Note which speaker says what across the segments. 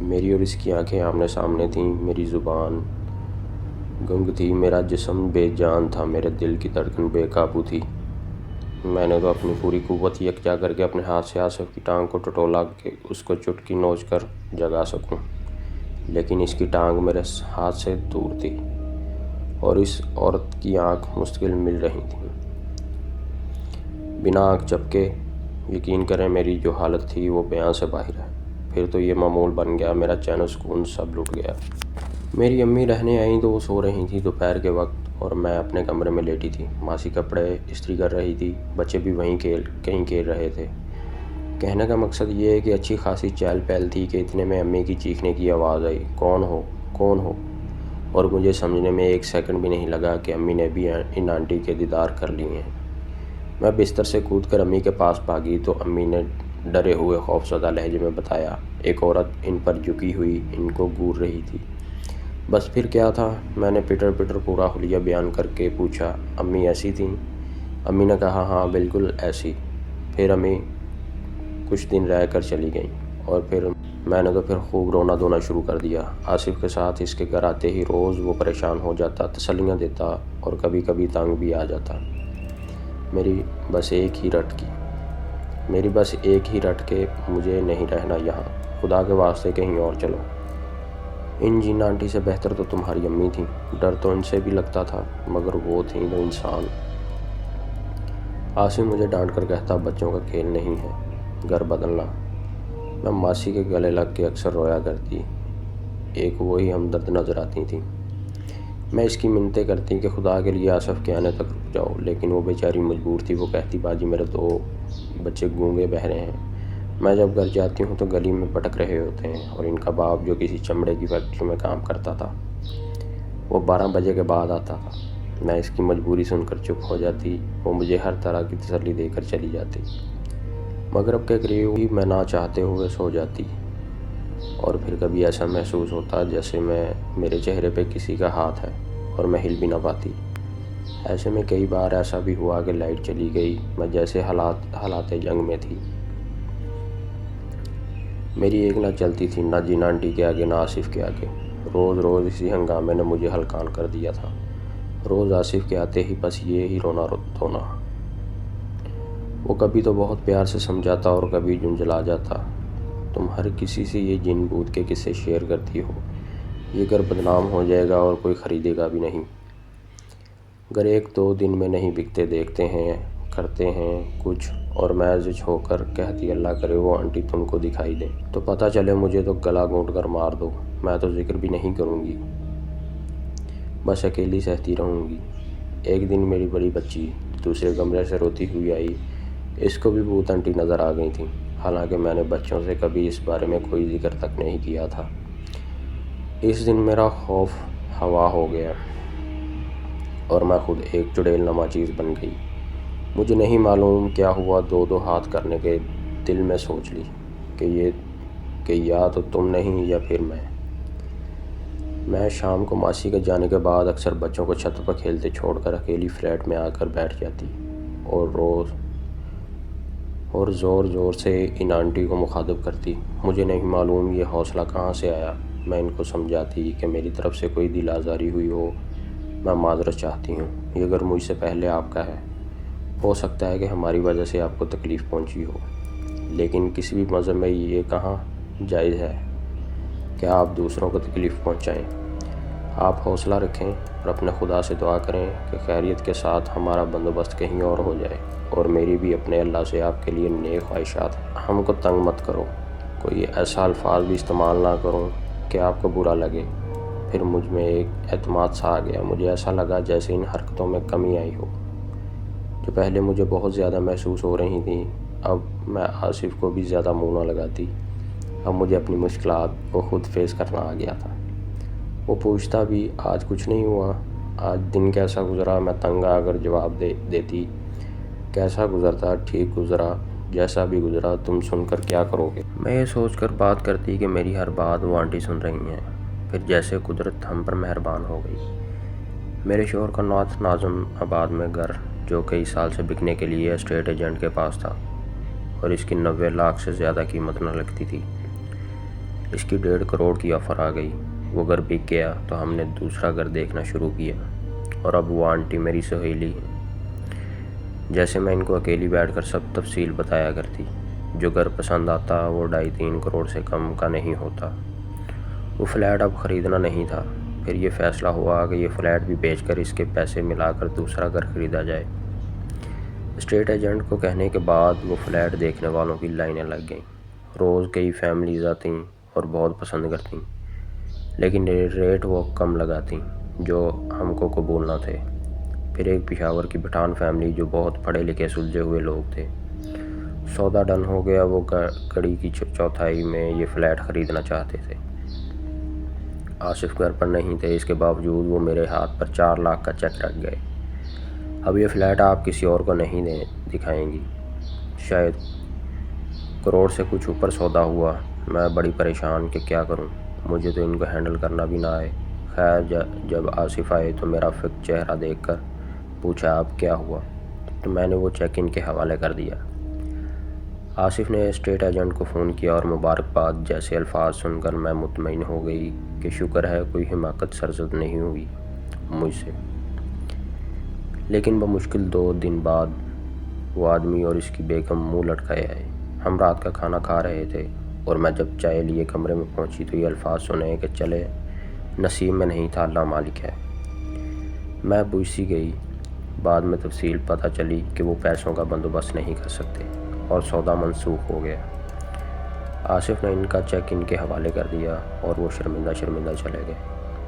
Speaker 1: میری اور اس کی آنکھیں آمنے سامنے تھیں، میری زبان گنگ تھی، میرا جسم بے جان تھا، میرے دل کی دھڑکن بے قابو تھی۔ میں نے تو اپنی پوری قوت یکجا کر کے اپنے ہاتھ سے آصف کی ٹانگ کو ٹٹولا کہ اس کو چٹکی نوچ کر جگا سکوں، لیکن اس کی ٹانگ میرے ہاتھ سے دور تھی اور اس عورت کی آنکھ مستقل مل رہی تھیں، بنا آنکھ جھپکے۔ یقین کریں میری جو حالت تھی وہ بیان سے باہر ہے۔ پھر تو یہ معمول بن گیا، میرا چین و سکون سب لٹ گیا۔ میری امی رہنے آئیں تو وہ سو رہی تھیں دوپہر کے وقت، اور میں اپنے کمرے میں لیٹی تھی۔ ماسی کپڑے استری کر رہی تھی، بچے بھی وہیں کہیں کھیل رہے تھے۔ کہنے کا مقصد یہ ہے کہ اچھی خاصی چہل پہل تھی کہ اتنے میں امی کی چیخنے کی آواز آئی، کون ہو، کون ہو؟ اور مجھے سمجھنے میں ایک سیکنڈ بھی نہیں لگا کہ امی نے بھی ان آنٹی کے دیدار کر لیے ہیں۔ میں بستر سے کود کر امی کے پاس بھاگی تو امی نے ڈرے ہوئے خوفزدہ لہجے میں بتایا، ایک عورت ان پر جھکی ہوئی ان کو گور رہی تھی۔ بس پھر کیا تھا؟ میں نے پٹر پٹر پورا حلیہ بیان کر کے پوچھا، امی ایسی تھیں؟ امی نے کہا، ہاں بالکل ایسی۔ پھر امی کچھ دن رہ کر چلی گئیں، اور پھر میں نے تو پھر خوب رونا دھونا شروع کر دیا۔ آصف کے ساتھ اس کے گھر آتے ہی روز وہ پریشان ہو جاتا، تسلیاں دیتا اور کبھی کبھی تنگ بھی آ جاتا۔ میری بس ایک ہی رٹ کے مجھے نہیں رہنا یہاں، خدا کے واسطے کہیں اور چلو۔ ان جن آنٹی سے بہتر تو تمہاری امی تھیں، ڈر تو ان سے بھی لگتا تھا، مگر وہ تھیں تو انسان۔ آصف مجھے ڈانٹ کر کہتا، بچوں کا کھیل نہیں ہے گھر بدلنا۔ میں ماسی کے گلے لگ کے اکثر رویا کرتی، ایک وہی ہمدرد نظر آتی تھیں۔ میں اس کی منتیں کرتی کہ خدا کے لیے آصف کے آنے تک رک جاؤ، لیکن وہ بیچاری مجبور تھی۔ وہ کہتی، باجی میرے 2 بچے گونگے بہرے ہیں، میں جب گھر جاتی ہوں تو گلی میں بھٹک رہے ہوتے ہیں، اور ان کا باپ جو کسی چمڑے کی فیکٹری میں کام کرتا تھا وہ 12 بجے کے بعد آتا تھا۔ میں اس کی مجبوری سن کر چپ ہو جاتی، وہ مجھے ہر طرح کی تسلی دے کر چلی جاتی۔ مغرب کے قریب ہی میں نہ چاہتے ہوئے سو جاتی، اور پھر کبھی ایسا محسوس ہوتا جیسے میرے چہرے پہ کسی کا ہاتھ ہے اور میں ہل بھی نہ پاتی۔ ایسے میں کئی بار ایسا بھی ہوا کہ لائٹ چلی گئی، میں جیسے حالات جنگ میں تھی۔ میری ایک نہ چلتی تھی، نہ جن آنٹی کے آگے نہ آصف کے آگے۔ روز اسی ہنگامے نے مجھے ہلکان کر دیا تھا۔ روز آصف کے آتے ہی بس یہ ہی رونا دھونا۔ وہ کبھی تو بہت پیار سے سمجھاتا اور کبھی جھنجھلا جاتا، تم ہر کسی سے یہ جن بوت کے قصے شیئر کرتی ہو، یہ گھر بدنام ہو جائے گا اور کوئی خریدے گا بھی نہیں۔ اگر 1-2 دن میں نہیں بکتے، دیکھتے ہیں کرتے ہیں کچھ، اور میں زچ ہو کر کہتی، اللہ کرے وہ آنٹی تم کو دکھائی دیں تو پتہ چلے مجھے تو گلا گھونٹ کر مار دو، میں تو ذکر بھی نہیں کروں گی، بس اکیلی سہتی رہوں گی۔ ایک دن میری بڑی بچی دوسرے کمرے سے روتی ہوئی آئی، اس کو بھی بھوت آنٹی نظر آ گئی تھیں، حالانکہ میں نے بچوں سے کبھی اس بارے میں کوئی ذکر تک نہیں کیا تھا۔ اس دن میرا خوف ہوا ہو گیا اور میں خود ایک چڑیل نما چیز بن گئی۔ مجھے نہیں معلوم کیا ہوا، 2 ہاتھ کرنے کے دل میں سوچ لی کہ یا تو تم نہیں یا پھر میں شام کو ماسی کے جانے کے بعد اکثر بچوں کو چھت پر کھیلتے چھوڑ کر اکیلی فلیٹ میں آ کر بیٹھ جاتی اور زور سے ان آنٹی کو مخاطب کرتی۔ مجھے نہیں معلوم یہ حوصلہ کہاں سے آیا۔ میں ان کو سمجھاتی کہ میری طرف سے کوئی دل آزاری ہوئی ہو، میں معذرت چاہتی ہوں، یہ گھر مجھ سے پہلے آپ کا ہے، ہو سکتا ہے کہ ہماری وجہ سے آپ کو تکلیف پہنچی ہو، لیکن کسی بھی مذہب میں یہ کہاں جائز ہے کہ آپ دوسروں کو تکلیف پہنچائیں۔ آپ حوصلہ رکھیں اور اپنے خدا سے دعا کریں کہ خیریت کے ساتھ ہمارا بندوبست کہیں اور ہو جائے، اور میری بھی اپنے اللہ سے آپ کے لیے نیک خواہشات ہیں۔ ہم کو تنگ مت کرو، کوئی ایسا الفاظ بھی استعمال نہ کروں کہ آپ کو برا لگے۔ پھر مجھ میں ایک اعتماد سا آ گیا، مجھے ایسا لگا جیسے ان حرکتوں میں کمی آئی ہو جو پہلے مجھے بہت زیادہ محسوس ہو رہی تھیں۔ اب میں آصف کو بھی زیادہ منہ نہ لگاتی، اب مجھے اپنی مشکلات کو خود فیس کرنا آ گیا تھا۔ وہ پوچھتا بھی، آج کچھ نہیں ہوا، آج دن کیسا گزرا؟ میں تنگ آ کر جواب دیتی، کیسا گزرتا، ٹھیک گزرا، جیسا بھی گزرا، تم سن کر کیا کرو گے؟ میں یہ سوچ کر بات کرتی کہ میری ہر بات وہ آنٹی سن رہی ہیں۔ پھر جیسے قدرت ہم پر مہربان ہو گئی۔ میرے شوہر کا نارتھ ناظم آباد میں گھر، جو کئی سال سے بکنے کے لیے اسٹیٹ ایجنٹ کے پاس تھا، اور اس کی 90 لاکھ سے زیادہ قیمت نہ لگتی تھی، اس کی 1.5 کروڑ کی آفر آ گئی۔ وہ گھر بک گیا تو ہم نے دوسرا گھر دیکھنا شروع کیا، اور اب وہ آنٹی میری سہیلی ہے۔ جیسے میں ان کو اکیلی بیٹھ کر سب تفصیل بتایا کرتی۔ جو گھر پسند آتا وہ 2.5-3 کروڑ سے کم کا نہیں ہوتا۔ وہ فلیٹ اب خریدنا نہیں تھا۔ پھر یہ فیصلہ ہوا کہ یہ فلیٹ بھی بیچ کر اس کے پیسے ملا کر دوسرا گھر خریدا جائے۔ اسٹیٹ ایجنٹ کو کہنے کے بعد وہ فلیٹ دیکھنے والوں کی لائنیں لگ گئیں۔ روز کئی فیملیز آتیں اور بہت پسند کرتیں، لیکن ریٹ وہ کم لگاتیں جو ہم کو قبول نہ تھے۔ پھر ایک پشاور کی پٹھان فیملی جو بہت پڑھے لکھے سلجھے ہوئے لوگ تھے، سودا ڈن ہو گیا۔ وہ کڑی کی چوتھائی میں یہ فلیٹ خریدنا چاہتے تھے۔ آصف گھر پر نہیں تھے، اس کے باوجود وہ میرے ہاتھ پر 4 لاکھ کا چیک رکھ گئے۔ اب یہ فلیٹ آپ کسی اور کو نہیں دکھائیں گی۔ شاید کروڑ سے کچھ اوپر سودا ہوا۔ میں بڑی پریشان کہ کیا کروں، مجھے تو ان کو ہینڈل کرنا بھی نہ آئے۔ خیر جب آصف آئے تو میرا فکر چہرہ دیکھ کر پوچھا اب کیا ہوا، تو میں نے وہ چیک ان کے حوالے کر دیا۔ آصف نے اسٹیٹ ایجنٹ کو فون کیا اور مبارکباد جیسے الفاظ سن کر میں مطمئن ہو گئی کہ شکر ہے کوئی حماقت سرزد نہیں ہوئی مجھ سے۔ لیکن بمشکل 2 دن بعد وہ آدمی اور اس کی بیگم منہ لٹکائے آئے۔ ہم رات کا کھانا کھا رہے تھے اور میں جب چائے لیے کمرے میں پہنچی تو یہ الفاظ سنے کہ چلے نصیب میں نہیں تھا، اللہ مالک ہے۔ میں بوجھ سی گئی۔ بعد میں تفصیل پتہ چلی کہ وہ پیسوں کا بندوبست نہیں کر سکتے اور سودا منسوخ ہو گیا۔ آصف نے ان کا چیک ان کے حوالے کر دیا اور وہ شرمندہ چلے گئے۔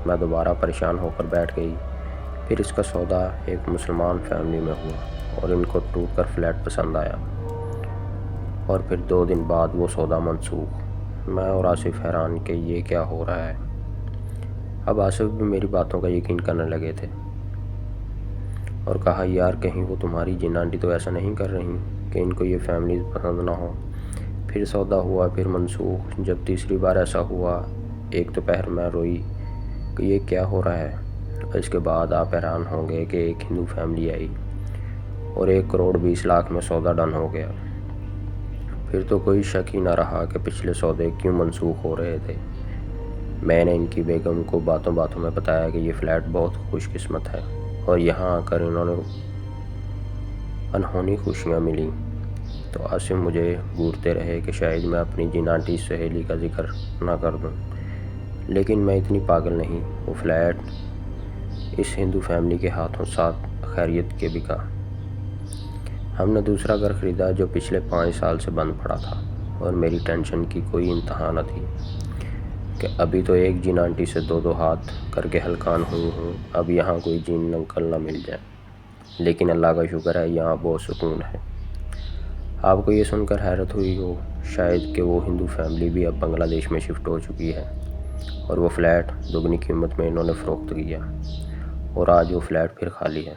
Speaker 1: میں دوبارہ پریشان ہو کر بیٹھ گئی۔ پھر اس کا سودا ایک مسلمان فیملی میں ہوا اور ان کو ٹوٹ کر فلیٹ پسند آیا، اور پھر 2 دن بعد وہ سودا منسوخ۔ میں اور آصف حیران کہ یہ کیا ہو رہا ہے۔ اب آصف بھی میری باتوں کا یقین کرنے لگے تھے اور کہا یار کہیں وہ تمہاری جن آنٹی تو ایسا نہیں کر رہی کہ ان کو یہ فیملیز پسند نہ ہو۔ پھر سودا ہوا، پھر منسوخ۔ جب تیسری بار ایسا ہوا، ایک دوپہر میں روئی کہ یہ کیا ہو رہا ہے۔ اس کے بعد آپ حیران ہوں گے کہ ایک ہندو فیملی آئی اور 1 کروڑ 20 لاکھ میں سودا ڈن ہو گیا۔ پھر تو کوئی شک ہی نہ رہا کہ پچھلے سودے کیوں منسوخ ہو رہے تھے۔ میں نے ان کی بیگم کو باتوں میں بتایا کہ یہ فلیٹ بہت خوش قسمت ہے اور یہاں آ کر انہونی خوشیاں ملیں۔ تو آصف مجھے گورتے رہے کہ شاید میں اپنی جن آنٹی سہیلی کا ذکر نہ کر دوں، لیکن میں اتنی پاگل نہیں۔ وہ فلیٹ اس ہندو فیملی کے ہاتھوں 7 خیریت کے بکا۔ ہم نے دوسرا گھر خریدا جو پچھلے 5 سال سے بند پڑا تھا، اور میری ٹینشن کی کوئی انتہا نہ تھی کہ ابھی تو ایک جن آنٹی سے 2 ہاتھ کر کے ہلکان ہوئی ہوں، اب یہاں کوئی جن انکل نہ مل جائے۔ لیکن اللہ کا شکر ہے یہاں بہت سکون ہے۔ آپ کو یہ سن کر حیرت ہوئی ہو شاید کہ وہ ہندو فیملی بھی اب بنگلہ دیش میں شفٹ ہو چکی ہے، اور وہ فلیٹ 2 قیمت میں انہوں نے فروخت کیا، اور آج وہ فلیٹ پھر خالی ہے۔